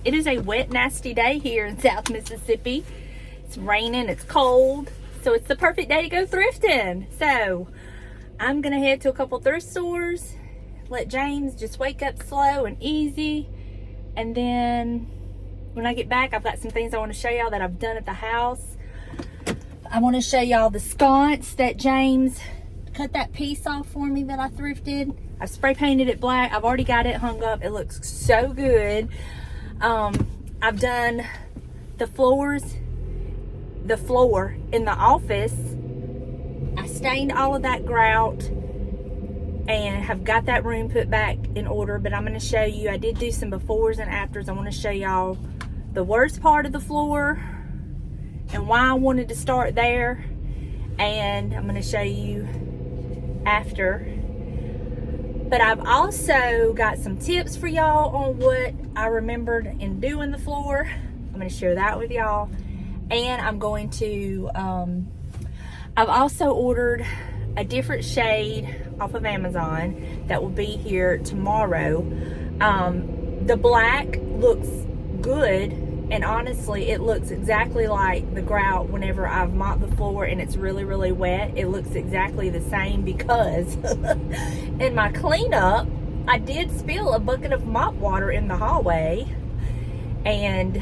It is a wet, nasty day here in South Mississippi. It's raining, it's cold, so it's the perfect day to go thrifting. So I'm gonna head to a couple thrift stores, let James just wake up slow and easy, and then when I get back, I've got some things I want to show y'all that I've done at the house. I want to show y'all the sconce that James cut that piece off for me that I thrifted. I've spray painted it black. I've already got it hung up. It looks so good. I've done the floor in the office. I stained all of that grout and have got that room put back in order, but I'm going to show you, I did do some befores and afters. I want to show y'all the worst part of the floor and why I wanted to start there, and I'm going to show you after. But I've also got some tips for y'all on what I remembered in doing the floor. I'm going to share that with y'all. And I'm going to, I've also ordered a different shade off of Amazon that will be here tomorrow. The black looks good. And honestly, it looks exactly like the grout whenever I've mopped the floor and it's really, really wet. It looks exactly the same because in my cleanup, I did spill a bucket of mop water in the hallway, and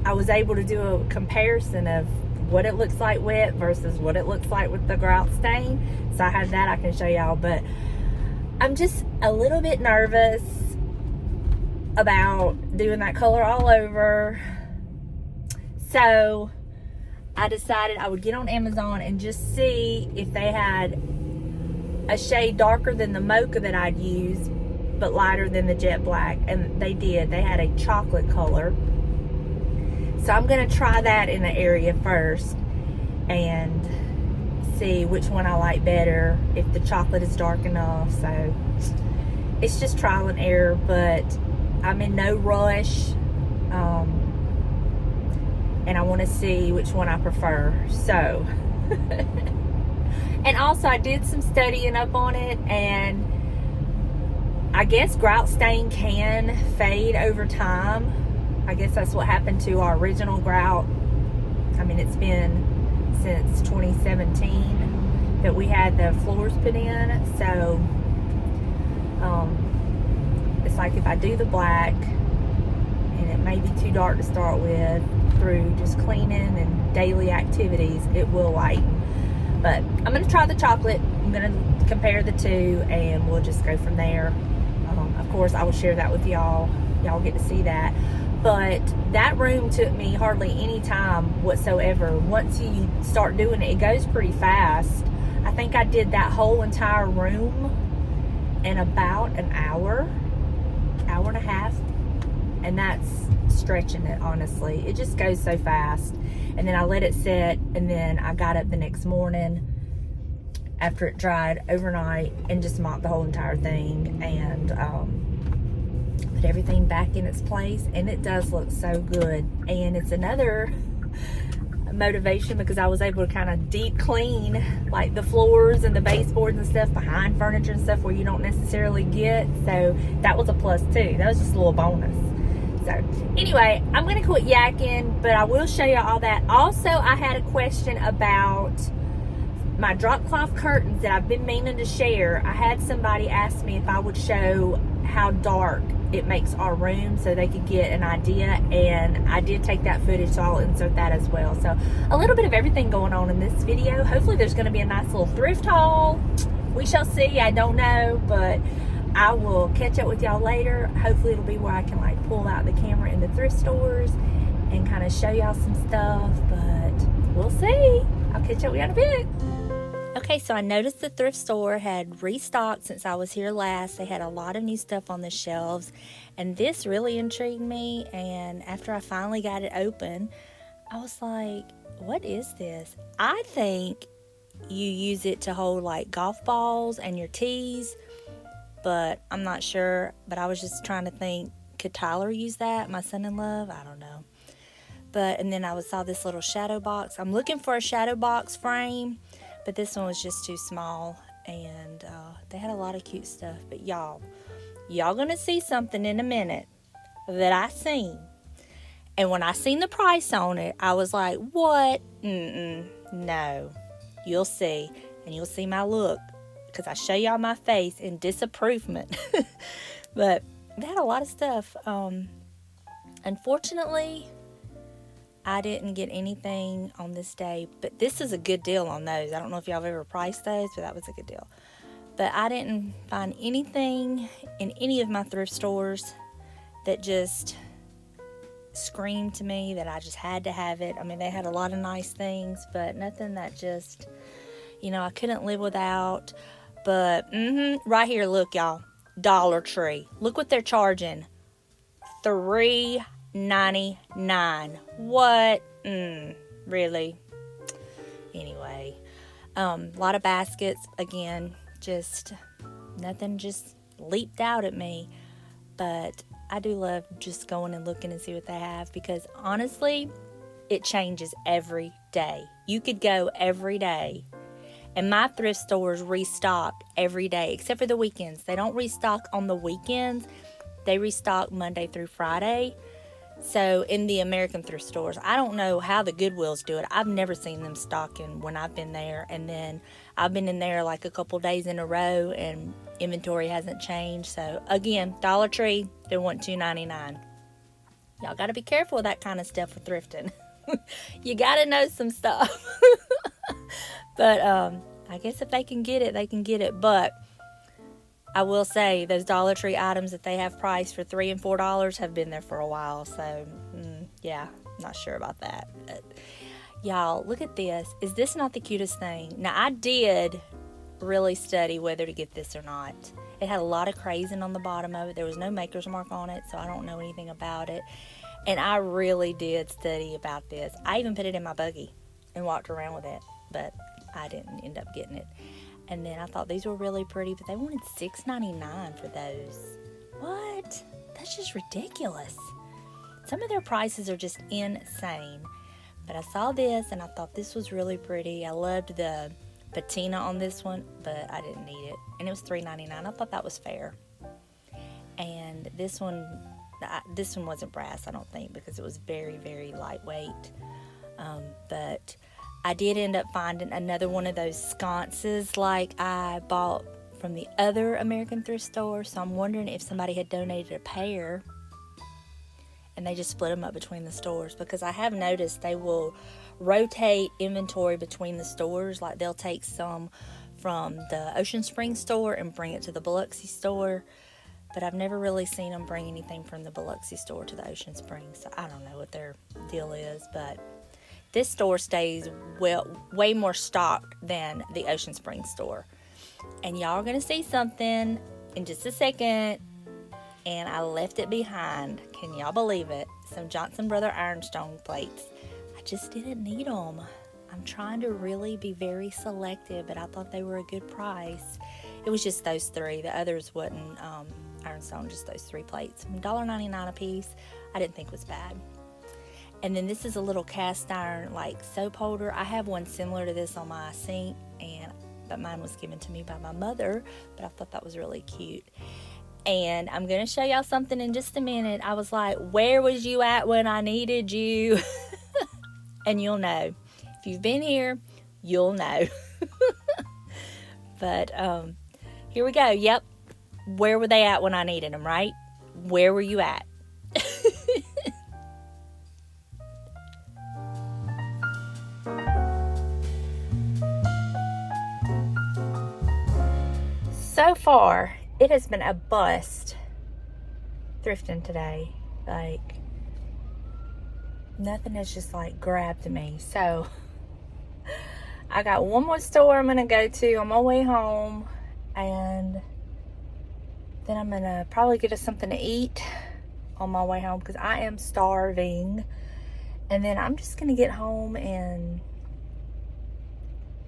I was able to do a comparison of what it looks like wet versus what it looks like with the grout stain. So I have that I can show y'all, but I'm just a little bit nervous about doing that color all over. So I decided I would get on Amazon and just see if they had a shade darker than the mocha that I'd use but lighter than the jet black, and they did. They had a chocolate color. So I'm gonna try that in the area first and see which one I like better, if the chocolate is dark enough. So it's just trial and error, but I'm in no rush, and I want to see which one I prefer. So, and also I did some studying up on it, and I guess grout stain can fade over time. I guess that's what happened to our original grout. I mean, it's been since 2017 that we had the floors put in. So, it's like if I do the black and it may be too dark to start with, through just cleaning and daily activities, it will lighten. But I'm going to try the chocolate. I'm going to compare the two and we'll just go from there. Of course, I will share that with y'all. Y'all get to see that. But that room took me hardly any time whatsoever. Once you start doing it, it goes pretty fast. I think I did that whole entire room in about an hour and a half, and that's stretching it, honestly. It just goes so fast. And then I let it sit, and then I got up the next morning after it dried overnight and just mopped the whole entire thing and put everything back in its place, and it does look so good. And it's another motivation because I was able to kind of deep clean like the floors and the baseboards and stuff behind furniture and stuff where you don't necessarily get. So that was a plus too. That was just a little bonus. So anyway, I'm gonna quit yakking, but I will show you all that. Also, I had a question about my drop cloth curtains that I've been meaning to share. I had somebody ask me if I would show how dark it makes our room so they could get an idea, and I did take that footage, so I'll insert that as well. So a little bit of everything going on in this video. Hopefully there's going to be a nice little thrift haul. We shall see. I don't know, but I will catch up with y'all later. Hopefully it'll be where I can like pull out the camera in the thrift stores and kind of show y'all some stuff, but we'll see. I'll catch up with y'all in a bit. Okay, so I noticed the thrift store had restocked since I was here last. They had a lot of new stuff on the shelves, and this really intrigued me. And after I finally got it open, I was like, what is this? I think you use it to hold like golf balls and your tees, but I'm not sure. But I was just trying to think, could Tyler use that? My son-in-law? I don't know. But, and then I saw this little shadow box. I'm looking for a shadow box frame, but this one was just too small, and they had a lot of cute stuff. But y'all gonna see something in a minute. that I seen. And when I seen the price on it, I was like, what? No. You'll see. And you'll see my look. Because I show y'all my face in disapproval. But they had a lot of stuff. Unfortunately, I didn't get anything on this day. But this is a good deal on those. I don't know if y'all have ever priced those, but that was a good deal. But I didn't find anything in any of my thrift stores that just screamed to me that I just had to have it. I mean, they had a lot of nice things, but nothing that just, I couldn't live without. But, right here, look, y'all. Dollar Tree. Look what they're charging. $3.99. What? Really? Anyway. A lot of baskets. Again, just nothing just leaped out at me. But I do love just going and looking and see what they have, because honestly, it changes every day. You could go every day, and my thrift stores restock every day except for the weekends. They don't restock on the weekends. They restock Monday through Friday. So in the American thrift stores, I don't know how the Goodwills do it. I've never seen them stocking when I've been there. And then I've been in there like a couple days in a row and inventory hasn't changed. So again, Dollar Tree, they want $2.99. Y'all got to be careful with that kind of stuff with thrifting. You got to know some stuff. But I guess if they can get it, they can get it. But I will say those Dollar Tree items that they have priced for $3 and $4 have been there for a while. So, yeah, not sure about that. But, y'all, look at this. Is this not the cutest thing? Now, I did really study whether to get this or not. It had a lot of crazing on the bottom of it. There was no maker's mark on it, so I don't know anything about it. And I really did study about this. I even put it in my buggy and walked around with it, but I didn't end up getting it. And then I thought these were really pretty, but they wanted $6.99 for those. What? That's just ridiculous. Some of their prices are just insane. But I saw this and I thought this was really pretty. I loved the patina on this one, but I didn't need it. And it was $3.99. I thought that was fair. And this one wasn't brass, I don't think, because it was very, very lightweight. But I did end up finding another one of those sconces like I bought from the other American thrift store. So I'm wondering if somebody had donated a pair and they just split them up between the stores, because I have noticed they will rotate inventory between the stores. Like they'll take some from the Ocean Springs store and bring it to the Biloxi store. But I've never really seen them bring anything from the Biloxi store to the Ocean Springs. So I don't know what their deal is, but this store stays way more stocked than the Ocean Springs store. And y'all are going to see something in just a second. And I left it behind. Can y'all believe it? Some Johnson Brother Ironstone plates. I just didn't need them. I'm trying to really be very selective, but I thought they were a good price. It was just those three. The others wasn't Ironstone, just those 3 plates. $1.99 a piece. I didn't think was bad. And then this is a little cast iron like soap holder. I have one similar to this on my sink, but mine was given to me by my mother, but I thought that was really cute. And I'm going to show y'all something in just a minute. I was like, where was you at when I needed you? And you'll know. If you've been here, you'll know. But here we go. Yep. Where were they at when I needed them, right? Where were you at? So far, it has been a bust thrifting today. Like, nothing has just like grabbed me. So I got one more store I'm gonna go to on my way home, and then I'm gonna probably get us something to eat on my way home because I am starving. And then I'm just gonna get home and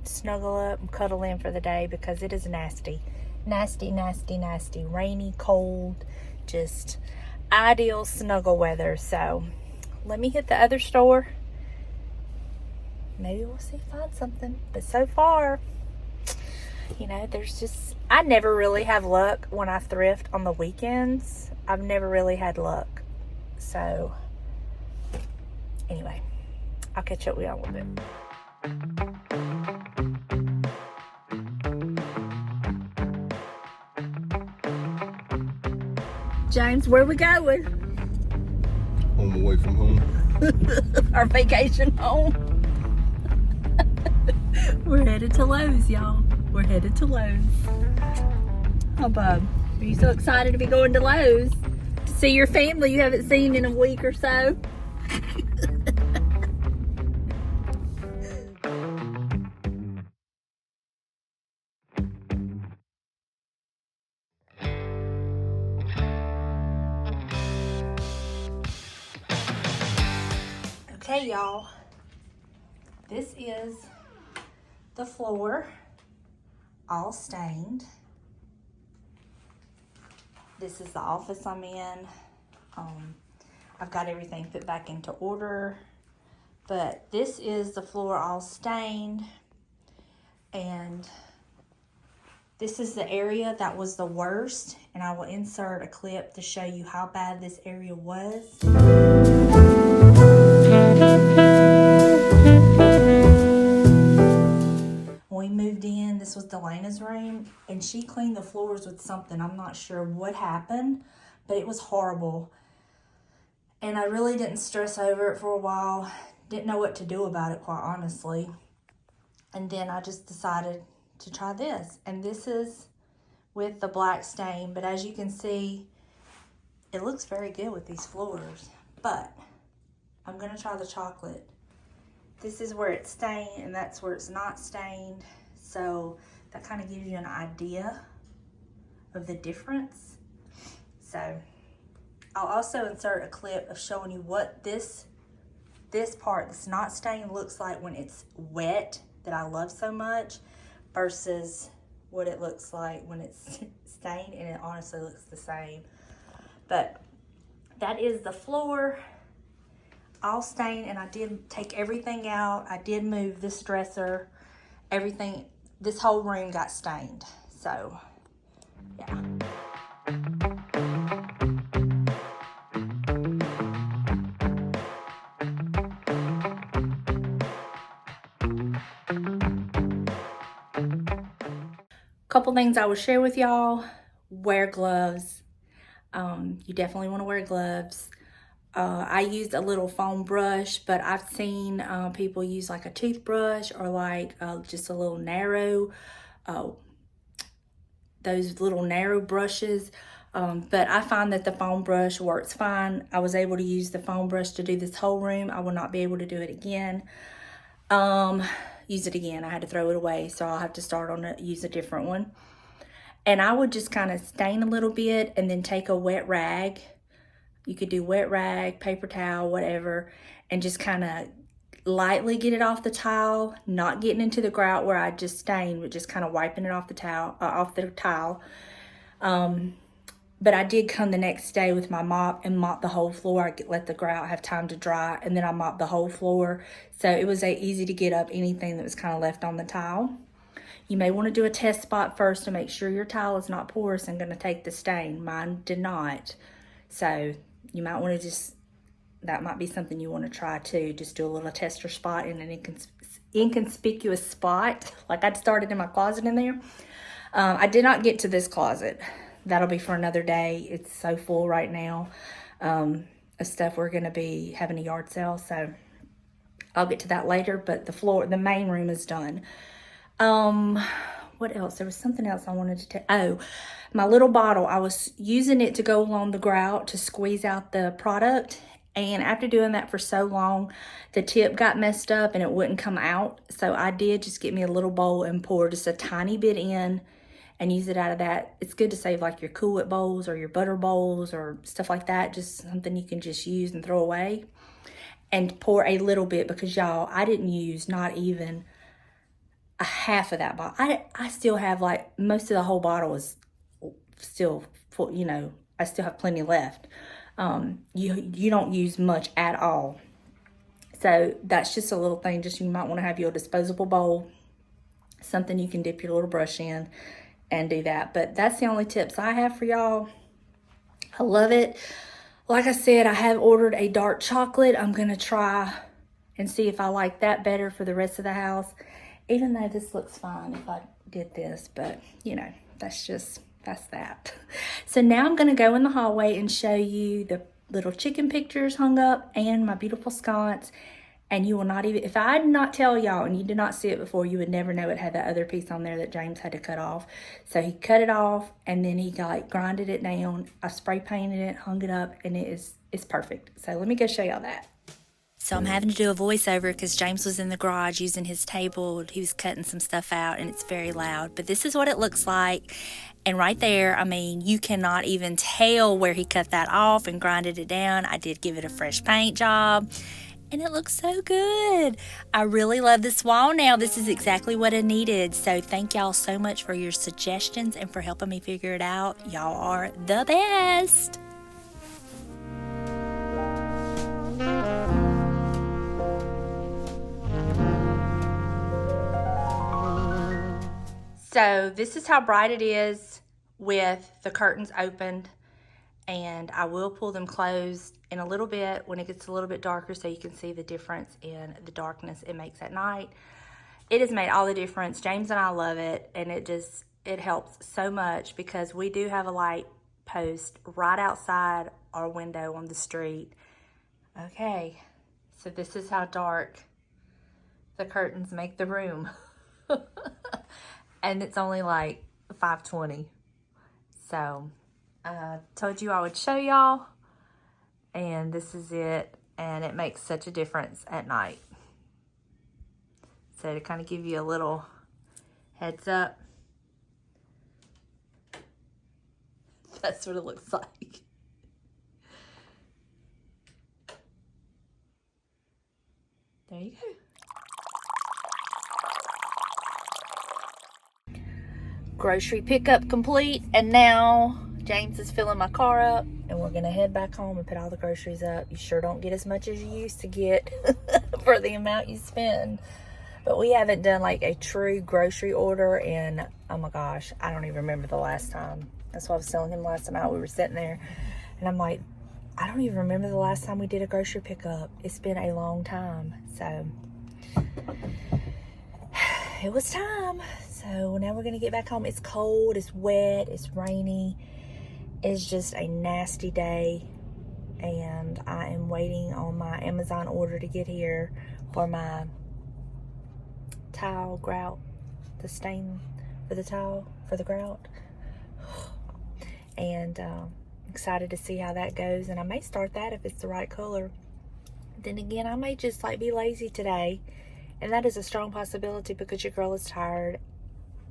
snuggle up and cuddle in for the day because it is nasty. Nasty, nasty, nasty, rainy, cold, just ideal snuggle weather. So let me hit the other store. Maybe we'll see, find something. But so far, there's just, I never really have luck when I thrift on the weekends. I've never really had luck. So anyway, I'll catch up with y'all a little bit. James, where we going? Home away from home. Our vacation home. We're headed to Lowe's, y'all. We're headed to Lowe's. Oh, Bub, are you so excited to be going to Lowe's? To see your family you haven't seen in a week or so? Okay, y'all. This is the floor, all stained. This is the office I'm in. I've got everything put back into order, but this is the floor all stained, and this is the area that was the worst, and I will insert a clip to show you how bad this area was. When we moved in, this was Delana's room, and she cleaned the floors with something. I'm not sure what happened, but it was horrible. And I really didn't stress over it for a while. Didn't know what to do about it, quite honestly. And then I just decided to try this. And this is with the black stain, but as you can see, it looks very good with these floors. But I'm gonna try the chocolate. This is where it's stained, and that's where it's not stained. So that kind of gives you an idea of the difference. So I'll also insert a clip of showing you what this part that's not stained looks like when it's wet, that I love so much, versus what it looks like when it's stained, and it honestly looks the same. But that is the floor, all stained, and I did take everything out. I did move this dresser, everything, this whole room got stained. So, yeah. Couple things I will share with y'all. Wear gloves. You definitely want to wear gloves. I used a little foam brush, but I've seen people use like a toothbrush or like just a little narrow, those little narrow brushes. But I find that the foam brush works fine. I was able to use the foam brush to do this whole room. I will not be able to do it again. Use it again. I had to throw it away, so I'll have to start on it, use a different one. And I would just kind of stain a little bit and then take a wet rag. You could do wet rag, paper towel, whatever, and just kind of lightly get it off the tile, not getting into the grout where I just stained, but just kind of wiping it off the tile. But I did come the next day with my mop and mop the whole floor. I let the grout have time to dry, and then I mopped the whole floor. So it was easy to get up anything that was kind of left on the tile. You may want to do a test spot first to make sure your tile is not porous and going to take the stain. Mine did not. So you might want to that might be something you want to try too. Just do a little tester spot in an inconspicuous spot. Like I'd started in my closet in there. I did not get to this closet. That'll be for another day. It's so full right now of stuff. We're going to be having a yard sale, so I'll get to that later. But the main room is done. What else? There was something else I wanted to tell. Oh, my little bottle. I was using it to go along the grout to squeeze out the product. And after doing that for so long, the tip got messed up and it wouldn't come out. So I did just get me a little bowl and pour just a tiny bit in and use it out of that. It's good to save like your Cool Whip bowls or your butter bowls or stuff like that. Just something you can just use and throw away. And pour a little bit, because y'all, I didn't use not even a half of that bottle. I still have like most of the whole bottle is still full, you know, I still have plenty left. You don't use much at all. So that's just a little thing. Just you might want to have your disposable bowl, something you can dip your little brush in and do that. But that's the only tips I have for y'all. I love it. Like I said, I have ordered a dark chocolate. I'm going to try and see if I like that better for the rest of the house. Even though this looks fine if I did this, but you know, that's that. So now I'm going to go in the hallway and show you the little chicken pictures hung up and my beautiful sconce. And you will not even, if I did not tell y'all and you did not see it before, you would never know it had that other piece on there that James had to cut off. So he cut it off and then he like grinded it down. I spray painted it, hung it up, and it's perfect. So let me go show y'all that. So I'm having to do a voiceover because James was in the garage using his table. He was cutting some stuff out and it's very loud. But this is what it looks like. And right there, I mean, you cannot even tell where he cut that off and grinded it down. I did give it a fresh paint job. And it looks so good. I really love this wall now. This is exactly what I needed. So thank y'all so much for your suggestions and for helping me figure it out. Y'all are the best. So this is how bright it is with the curtains opened. And I will pull them closed in a little bit when it gets a little bit darker so you can see the difference in the darkness it makes at night. It has made all the difference. James and I love it, and it helps so much because we do have a light post right outside our window on the street. Okay, so this is how dark the curtains make the room. And it's only like 5:20. So I told you I would show y'all, and this is it, and it makes such a difference at night. So to kind of give you a little heads up, that's what it looks like. There you go. Grocery pickup complete, and now James is filling my car up and we're gonna head back home and put all the groceries up. You sure don't get as much as you used to get for the amount you spend, but we haven't done like a true grocery order in, oh my gosh, I don't even remember the last time. That's what I was telling him last time out. We were sitting there and I'm like, I don't even remember the last time we did a grocery pickup. It's been a long time. So it was time. So now we're gonna get back home. It's cold, it's wet, it's rainy. It's just a nasty day, and I am waiting on my Amazon order to get here for my tile grout, the stain for the tile for the grout. And excited to see how that goes, and I may start that if it's the right color. Then again, I may just like be lazy today, and that is a strong possibility because your girl is tired.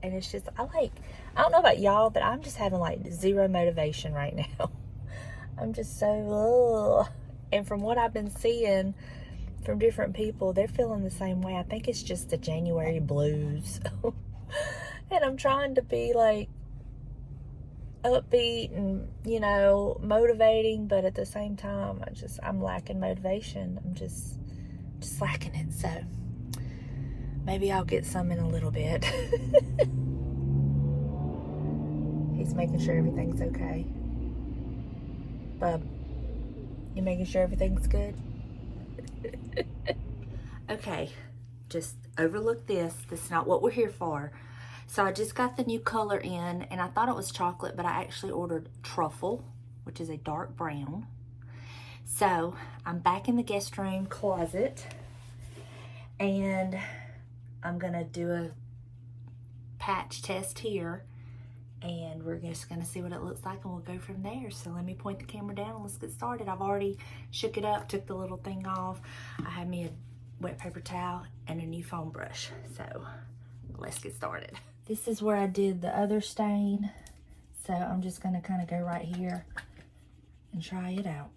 And it's just, I don't know about y'all, but I'm just having like zero motivation right now. I'm just so, ugh. And from what I've been seeing from different people, they're feeling the same way. I think it's just the January blues. And I'm trying to be like upbeat and, you know, motivating, but at the same time, I'm lacking motivation. I'm just lacking it. So maybe I'll get some in a little bit. He's making sure everything's okay. Bub, you making sure everything's good? Okay, just overlook this. That's not what we're here for. So I just got the new color in, and I thought it was chocolate, but I actually ordered truffle, which is a dark brown. So I'm back in the guest room closet, and I'm gonna do a patch test here, and we're just gonna see what it looks like, and we'll go from there. So let me point the camera down and let's get started. I've already shook it up, took the little thing off. I have me a wet paper towel and a new foam brush. So let's get started. This is where I did the other stain. So I'm just gonna kind of go right here and try it out.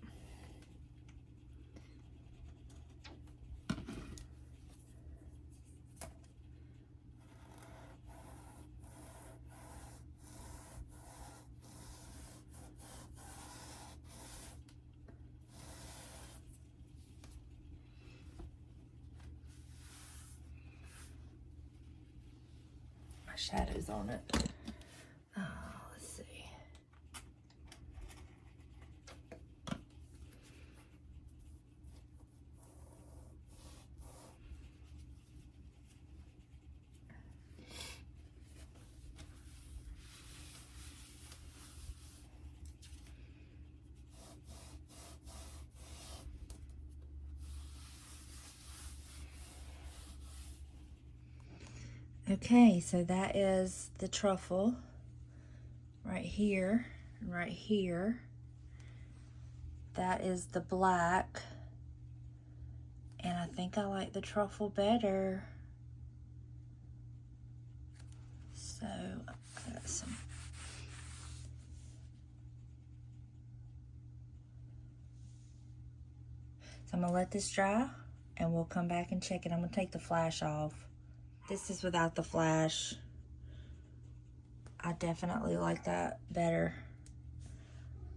Shadows on it. Oh, let's see. Okay, so that is the truffle right here and right here. That is the black, and I think I like the truffle better. So I got some. So I'm gonna let this dry and we'll come back and check it. I'm gonna take the flash off. This is without the flash. I definitely like that better.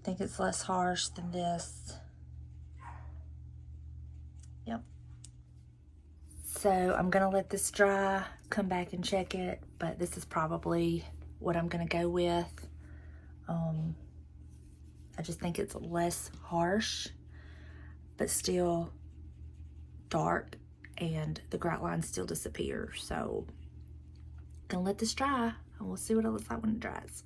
I think it's less harsh than this. Yep. So I'm gonna let this dry, come back and check it, but this is probably what I'm gonna go with. I just think it's less harsh, but still dark, and the grout lines still disappear. So gonna let this dry and we'll see what it looks like when it dries.